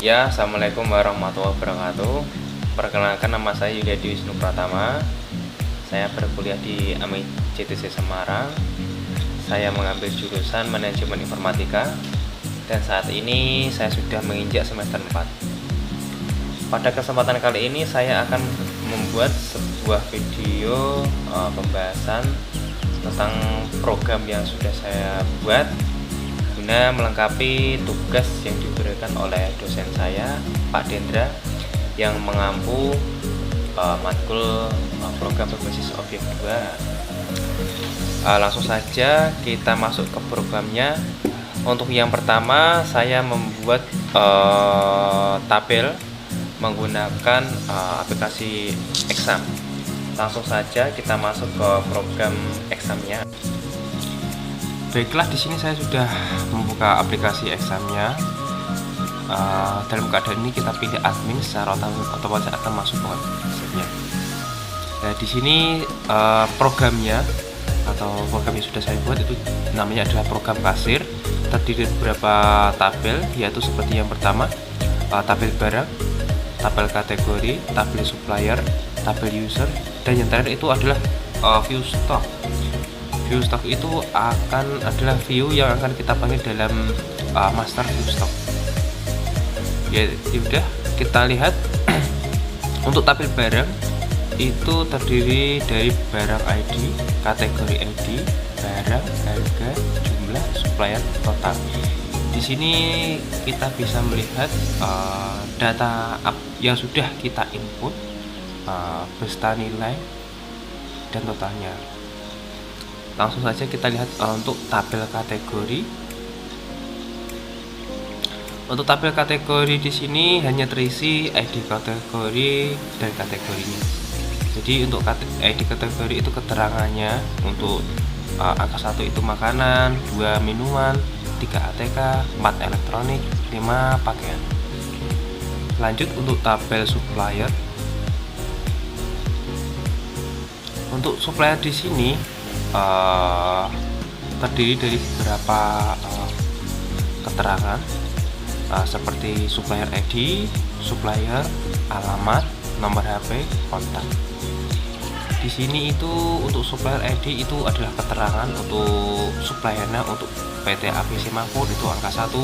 Ya, assalamualaikum warahmatullahi wabarakatuh. Perkenalkan, nama saya Yuliadi Wisnu Pratama. Saya berkuliah di AMI CTC Semarang. Saya mengambil jurusan Manajemen Informatika dan saat ini saya sudah menginjak semester 4. Pada kesempatan kali ini saya akan membuat sebuah video pembahasan tentang program yang sudah saya buat guna melengkapi tugas yang diberikan oleh dosen saya, Pak Dendra, yang mengampu matkul program berbasis objek 2. Langsung saja kita masuk ke programnya. Untuk yang pertama, saya membuat tabel menggunakan aplikasi exam. Langsung saja kita masuk ke program examnya. Baiklah, di sini saya sudah membuka aplikasi examnya. Dalam keadaan ini kita pilih admin, secara otomatis akan masuk ke websitenya. Nah, di sini programnya atau program yang sudah saya buat itu namanya adalah program kasir. Terdiri dari beberapa tabel, yaitu seperti yang pertama tabel barang, tabel kategori, tabel supplier, tabel user, dan yang terakhir itu adalah view stock. View stock itu adalah view yang akan kita panggil dalam master view stock. Ya udah, kita lihat. Untuk tabel barang itu terdiri dari barang ID, kategori ID, barang, harga, jumlah, supplier, total. Di sini kita bisa melihat data yang sudah kita input beserta nilai dan totalnya. Langsung saja kita lihat untuk tabel kategori. Untuk tabel kategori di sini hanya terisi ID kategori dan kategorinya. Jadi untuk ID kategori itu keterangannya, untuk angka 1 itu makanan, 2 minuman, 3 ATK, 4 elektronik, 5 pakaian. Lanjut untuk tabel supplier. Untuk supplier di sini terdiri dari beberapa keterangan seperti supplier ID, supplier, alamat, nomor HP, kontak. Di sini itu untuk supplier ID itu adalah keterangan untuk suppliernya. Untuk PT APC Makmur itu angka 1,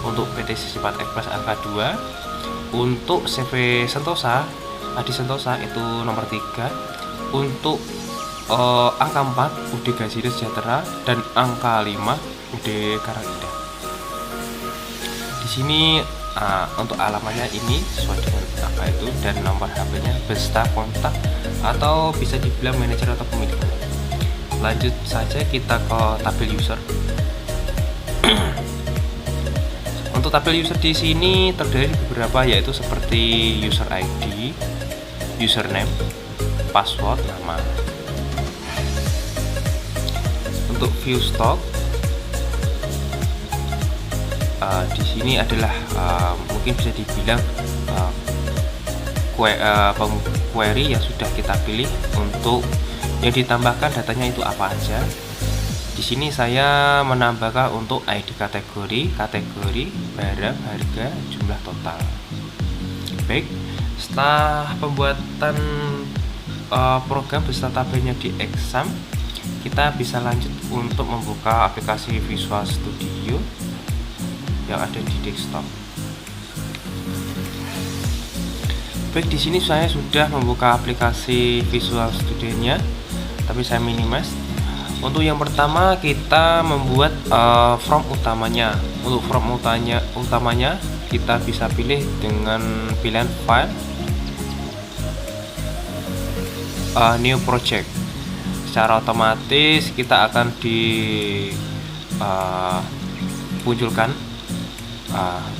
untuk PT Sisipat Express angka 2, untuk CV Sentosa, Adi Sentosa itu nomor 3, untuk angka 4 UD Gajida Sejahtera, dan angka 5 UD Karangida. Di sini untuk alamatnya ini sesuai dengan apa itu, dan nomor HP-nya beserta kontak atau bisa dibilang manajer atau pemilik. Lanjut saja kita ke tabel user. Untuk tabel user di sini terdiri dari beberapa, yaitu seperti user ID, username, password, nama. Untuk view stock di sini adalah mungkin bisa dibilang query yang sudah kita pilih. Untuk yang ditambahkan datanya itu apa aja. Di sini saya menambahkan untuk ID kategori, barang, harga, jumlah, total. Baik, setelah pembuatan program beserta tabelnya di exam, kita bisa lanjut untuk membuka aplikasi Visual Studio yang ada di desktop. Baik, di sini saya sudah membuka aplikasi Visual Studio-nya, tapi saya minimize. Untuk yang pertama kita membuat form utamanya. Untuk form utamanya kita bisa pilih dengan pilihan file, new project. Secara otomatis kita akan dimunculkan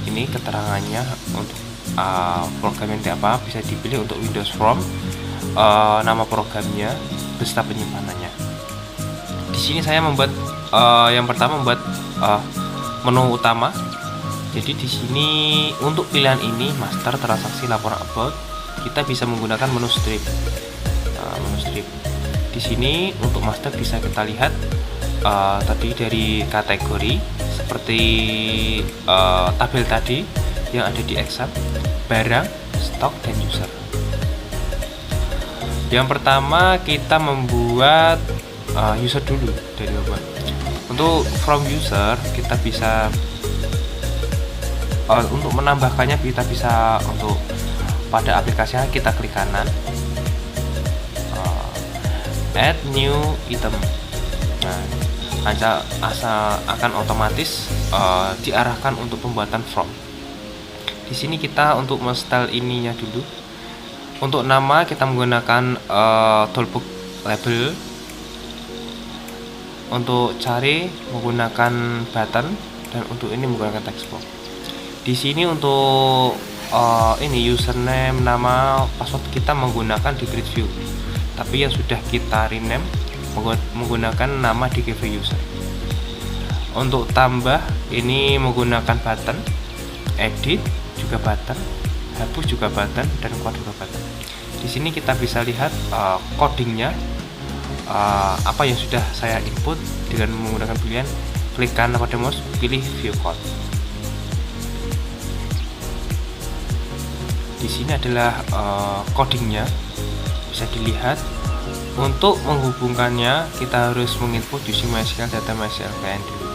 ini keterangannya untuk program yang apa. Bisa dipilih untuk Windows Form, nama programnya beserta penyimpanannya. Di sini saya membuat yang pertama membuat menu utama. Jadi di sini untuk pilihan ini master, transaksi, laporan about, kita bisa menggunakan menu strip. Di sini untuk master bisa kita lihat tadi dari kategori seperti tabel tadi, yang ada di exam: barang, stok, dan user. Yang pertama kita membuat user dulu dari bawah. Untuk from user kita bisa untuk menambahkannya, kita bisa untuk pada aplikasinya kita klik kanan, add new item. Nah, akan otomatis diarahkan untuk pembuatan from. Di sini kita untuk men-style ininya dulu. Untuk nama kita menggunakan toolbox label. Untuk cari menggunakan button, dan untuk ini menggunakan text box. Di sini untuk ini username, nama, password kita menggunakan di grid view, tapi yang sudah kita rename menggunakan nama di gateway user. Untuk tambah ini menggunakan button, edit juga button, hapus juga button, dan keluar juga button. Di sini kita bisa lihat codingnya, apa yang sudah saya input dengan menggunakan pilihan klik kanan pada mouse, pilih view code. Di sini adalah codingnya, bisa dilihat. Untuk menghubungkannya kita harus menginput using MySQL data MySQL client dulu.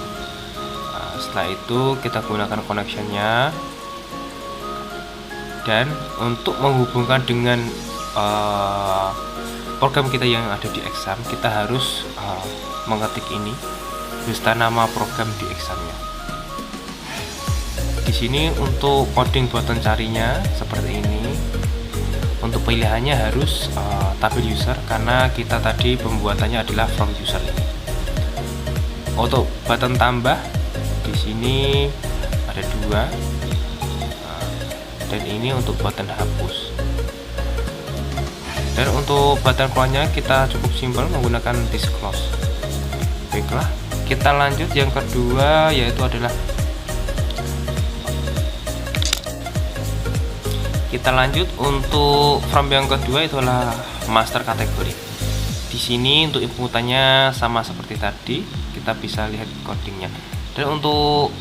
Setelah itu kita gunakan connectionnya, dan untuk menghubungkan dengan program kita yang ada di exam, kita harus mengetik ini beserta nama program di examnya. Di sini untuk coding buat mencarinya seperti ini. Untuk pilihannya harus tabel user, karena kita tadi pembuatannya adalah from user ini. Untuk button tambah di sini ada 2, dan ini untuk button hapus. Dan untuk button keluarnya kita cukup simpel menggunakan this close. Baiklah, kita lanjut yang kedua, yaitu adalah kita lanjut untuk from yang kedua, itu adalah master kategori. Di sini untuk inputannya sama seperti tadi, kita bisa lihat codingnya. Dan untuk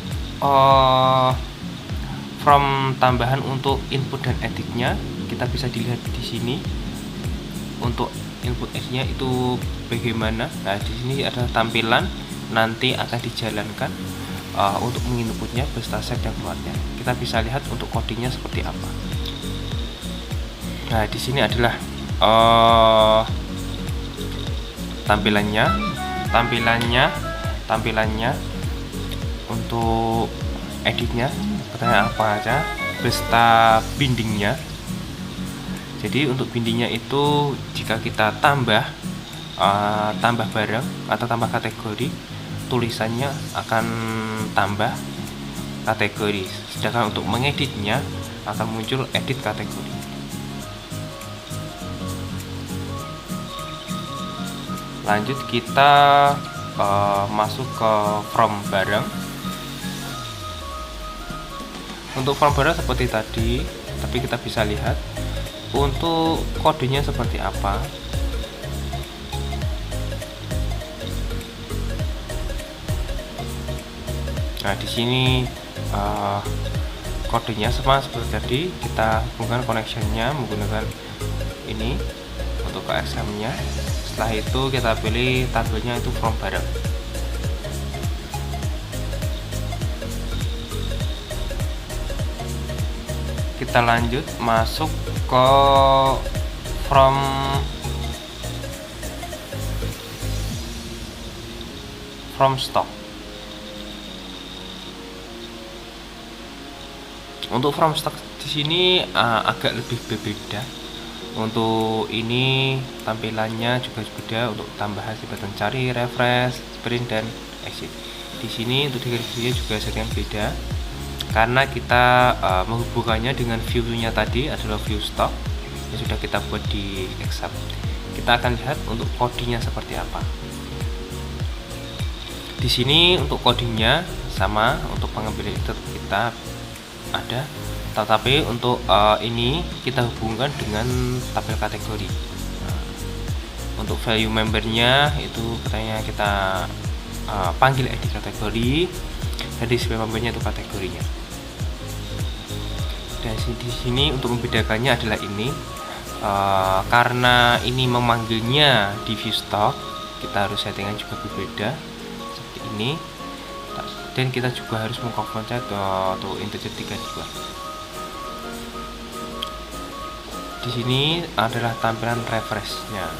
from tambahan untuk input dan editnya kita bisa dilihat di sini. Untuk input editnya itu bagaimana? Nah, di sini ada tampilan nanti akan dijalankan untuk menginputnya beserta save dan keluarnya. Kita bisa lihat untuk codingnya seperti apa. Nah, di sini adalah tampilannya untuk editnya katanya apa aja beserta bindingnya. Jadi untuk bindingnya itu jika kita tambah barang atau tambah kategori, tulisannya akan tambah kategori, sedangkan untuk mengeditnya akan muncul edit kategori. Lanjut kita masuk ke from barang. Untuk from barang seperti tadi, tapi kita bisa lihat untuk kodenya seperti apa. Nah, di sini kodenya sama seperti tadi, kita hubungkan connectionnya menggunakan ini untuk ke exam-nya. Setelah itu kita pilih tabelnya itu from barang. Kita lanjut masuk ke from stock. Untuk from stock di sini agak lebih berbeda. Untuk ini tampilannya juga beda. Untuk tambahan button cari, refresh, sprint, dan exit. Di sini untuk deskripsinya juga sedikit beda, karena kita menghubungkannya dengan view-nya tadi adalah view stock yang sudah kita buat di exam. Kita akan lihat untuk codingnya seperti apa. Di sini untuk codingnya sama, untuk pengambilan itu kita ada, tetapi untuk ini kita hubungkan dengan tabel kategori. Untuk value membernya itu katanya kita panggil edit kategori, dan display membernya itu kategorinya. Dan di sini untuk membedakannya adalah ini, karena ini memanggilnya di ViewStock, kita harus settingan juga berbeda seperti ini. Dan kita juga harus mengkonvertnya ke integer 32. Di sini adalah tampilan refresh-nya.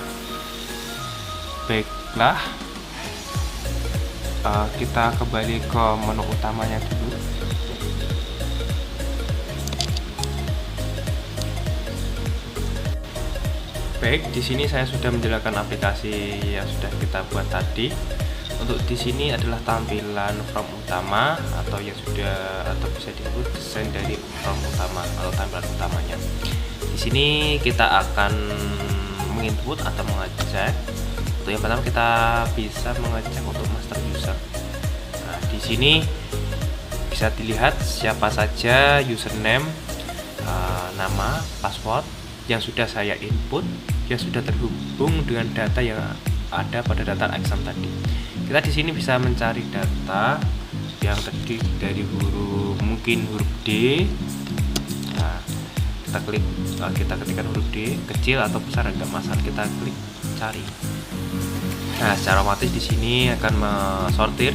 Baiklah, kita kembali ke menu utamanya dulu. Baik, di sini saya sudah menjalankan aplikasi yang sudah kita buat tadi. Untuk di sini adalah tampilan from utama atau yang sudah atau bisa disebut desain dari from utama atau tampilan utamanya. Di sini kita akan menginput atau mengecek. Untuk yang pertama kita bisa mengecek untuk master user. Nah, di sini bisa dilihat siapa saja username, nama, password yang sudah saya input, yang sudah terhubung dengan data yang ada pada daftar exam tadi. Kita di sini bisa mencari data yang terdiri dari mungkin huruf D. Nah, kita ketikkan huruf D, kecil atau besar enggak masalah, kita klik cari. Nah, secara otomatis di sini akan mensortir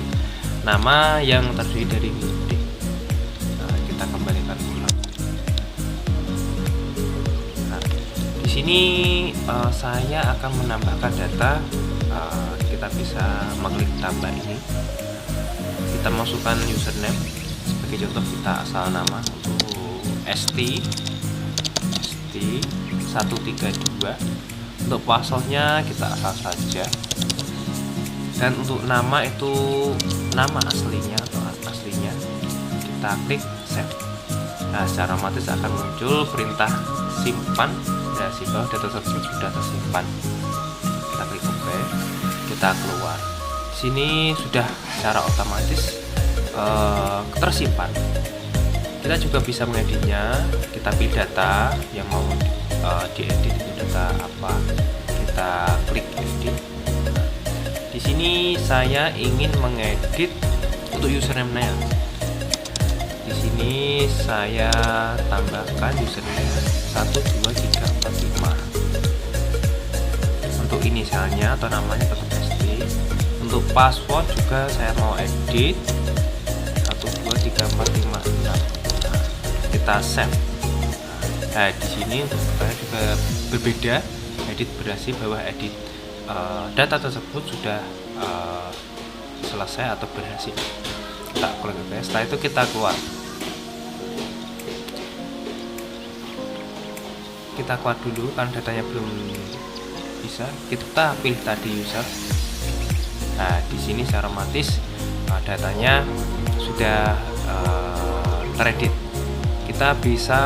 nama yang terdiri dari huruf D. Nah, kita kembalikan ulang. Nah, di sini saya akan menambahkan data. Kita bisa mengklik tambah ini. Kita masukkan username. Sebagai contoh kita asal nama untuk ST 132. Untuk passwordnya kita asal saja. Dan untuk nama itu nama aslinya atau aslinya. Kita klik save. Nah, secara otomatis akan muncul perintah simpan. Dan di bawah data tersebut sudah tersimpan. Kita klik OK. Kita keluar. Sini sudah secara otomatis tersimpan. Kita juga bisa mengeditnya. Kita pilih data yang mau diedit, itu data apa. Kita klik edit. Di sini saya ingin mengedit untuk username-nya. Di sini saya tambahkan username 12345. Untuk inisialnya atau namanya tetap ST. Untuk password juga saya mau edit 12345. Nah, kita save. Nah, di sini untuk saya juga berbeda. Edit berhasil, bahwa edit data tersebut sudah selesai atau berhasil. Kita klik OK. Setelah itu kita keluar. Kita keluar dulu karena datanya belum bisa. Kita pilih tadi user. Nah, di sini secara otomatis datanya sudah teredit. Kita bisa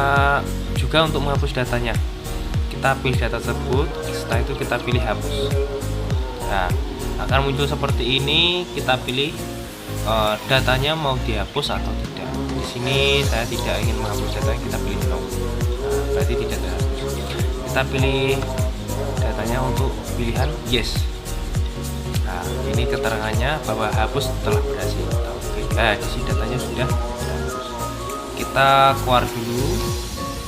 juga untuk menghapus datanya. Kita pilih data tersebut, setelah itu kita pilih hapus. Nah, akan muncul seperti ini. Kita pilih datanya mau dihapus atau tidak. Di sini saya tidak ingin menghapus datanya, kita pilih no. Nah, berarti tidak terhapus. Kita pilih datanya untuk pilihan yes. Nah, ini keterangannya bahwa hapus telah berhasil. Nah, di sini datanya sudah hapus. Kita keluar dulu.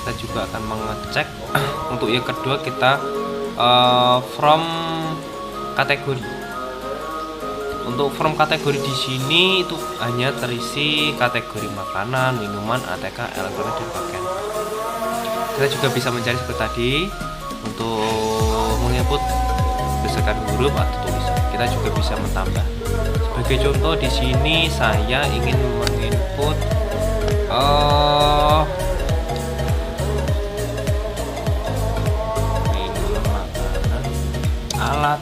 Kita juga akan mengecek. Untuk yang kedua kita from kategori. Untuk from kategori di sini itu hanya terisi kategori makanan, minuman, ATK, elektronik dan pakaian. Kita juga bisa mencari seperti tadi untuk menginput berdasarkan huruf atau tulisan. Kita juga bisa menambah. Sebagai contoh di sini saya ingin menginput minuman, makanan, alat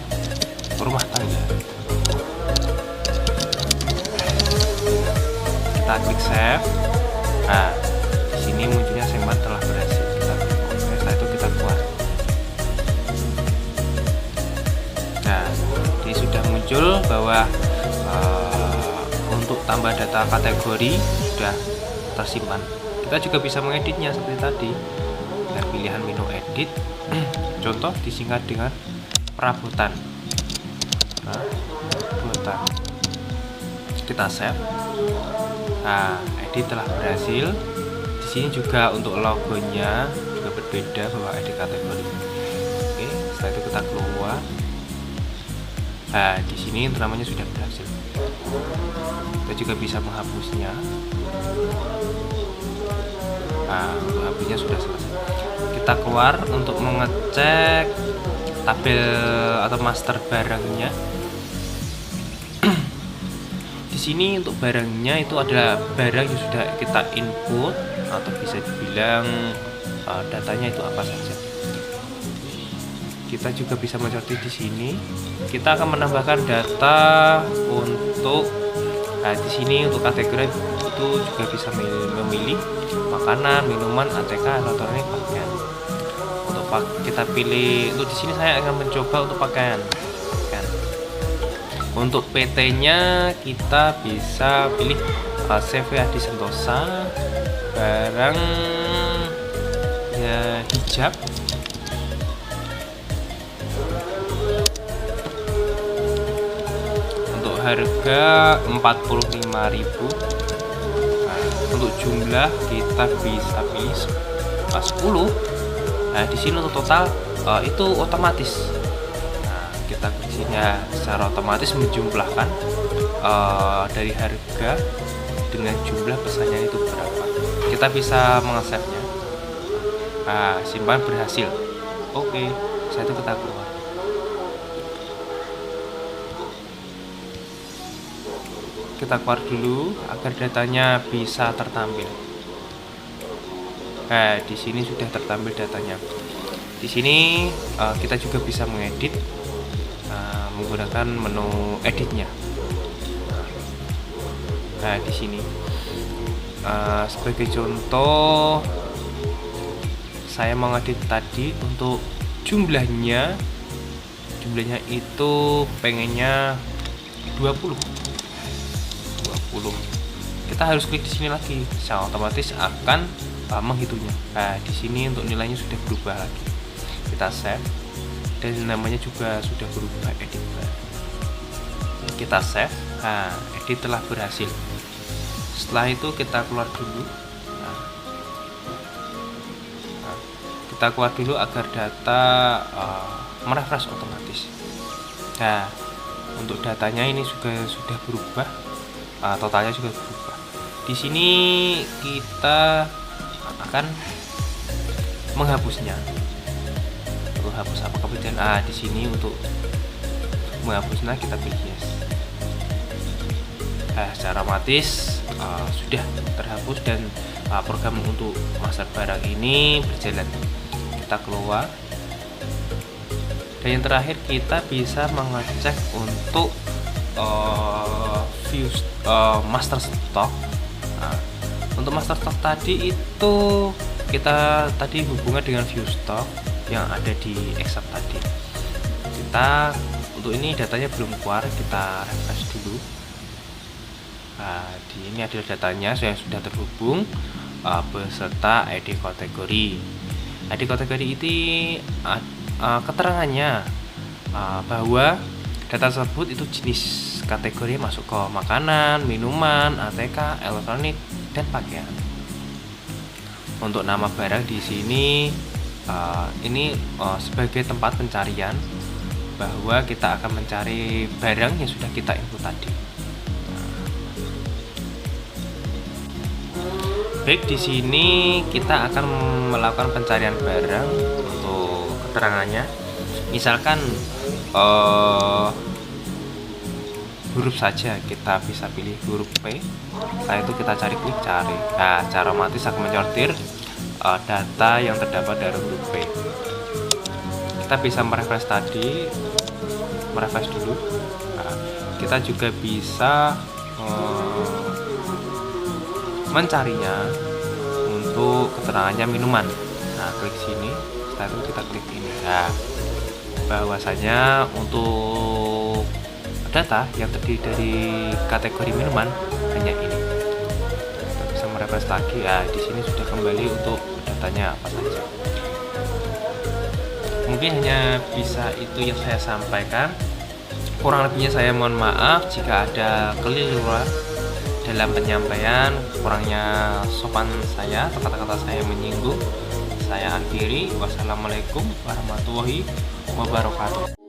rumah tangga. Kita klik save. Nah, di sini munculnya simpan telah berhasil. Kita klik OK. Setelah itu kita keluar. Nah, ini sudah muncul bahwa untuk tambah data kategori sudah tersimpan. Kita juga bisa mengeditnya seperti tadi dengan pilihan menu edit. Contoh disingkat dengan perabotan. Nah, perabotan. Kita save. Nah, edit telah berhasil. Di sini juga untuk logonya juga berbeda bahwa ID kategori. Oke, setelah itu kita keluar. Nah, di sini namanya sudah berhasil. Kita juga bisa menghapusnya. Nah, untuk hapusnya sudah selesai. Kita keluar untuk mengecek tabel atau master barangnya. Di sini untuk barangnya itu adalah barang yang sudah kita input atau bisa dibilang datanya itu apa saja. Kita juga bisa mencerti di sini. Kita akan menambahkan data untuk di sini untuk kategori itu juga bisa memilih makanan, minuman, ATK, elektronik, pakaian. Untuk kita pilih untuk di sini saya akan mencoba untuk pakaian. Untuk PT-nya kita bisa pilih CV Adi Sentosa, barang ya hijab. Untuk harga 45.000. Nah, untuk jumlah kita bisa pilih 10. Nah, di sini untuk total itu otomatis. Kita klik sini ya, secara otomatis menjumlahkan dari harga dengan jumlah pesannya itu berapa. Kita bisa mengasepnya. Simpan berhasil. Oke, saya itu kita keluar. Kita keluar dulu agar datanya bisa tertampil. Di sini sudah tertampil datanya. Di sini kita juga bisa mengedit menggunakan menu editnya. Nah, di sini sebagai contoh saya mengedit tadi untuk jumlahnya itu pengennya 20. Kita harus klik di sini lagi, secara otomatis akan menghitungnya. Nah, di sini untuk nilainya sudah berubah lagi. Kita save dan namanya juga sudah berubah, edit. Kita save. Edit telah berhasil. Setelah itu kita keluar dulu. Kita keluar dulu agar data merefresh otomatis. Nah, untuk datanya ini juga sudah berubah. Totalnya juga berubah. Di sini kita akan menghapusnya. Hapus apa kemudian di sini untuk menghapusnya kita pilih yes. Secara otomatis sudah terhapus dan program untuk master barang ini berjalan. Kita keluar. Dan yang terakhir kita bisa mengecek untuk view master stock. Untuk master stock tadi itu kita tadi hubungan dengan view stock yang ada di Excel tadi. Kita untuk ini datanya belum keluar, kita refresh dulu. Di ini adalah datanya yang sudah terhubung beserta ID kategori. ID kategori ini keterangannya bahwa data tersebut itu jenis kategori masuk ke makanan, minuman, ATK, elektronik, dan pakaian. Untuk nama barang di sini ini sebagai tempat pencarian bahwa kita akan mencari barang yang sudah kita input tadi. Baik, di sini kita akan melakukan pencarian barang untuk keterangannya. Misalkan huruf saja, kita bisa pilih huruf P. Setelah itu kita klik cari. Cara otomatis akan menyortir data yang terdapat dari huruf P. Kita bisa merefresh tadi, merefresh dulu. Kita juga bisa mencarinya untuk keterangannya minuman. Klik sini, setelah itu kita klik ini. Bahwasanya untuk data yang terdiri dari kategori minuman hanya ini. Kita bisa merefresh lagi. Di sini sudah kembali untuk datanya apa saja. Mungkin hanya bisa itu yang saya sampaikan. Kurang lebihnya saya mohon maaf jika ada keliruan. dalam penyampaian, kurangnya sopan saya atau kata-kata saya menyinggung, saya akhiri. Wassalamualaikum warahmatullahi wabarakatuh.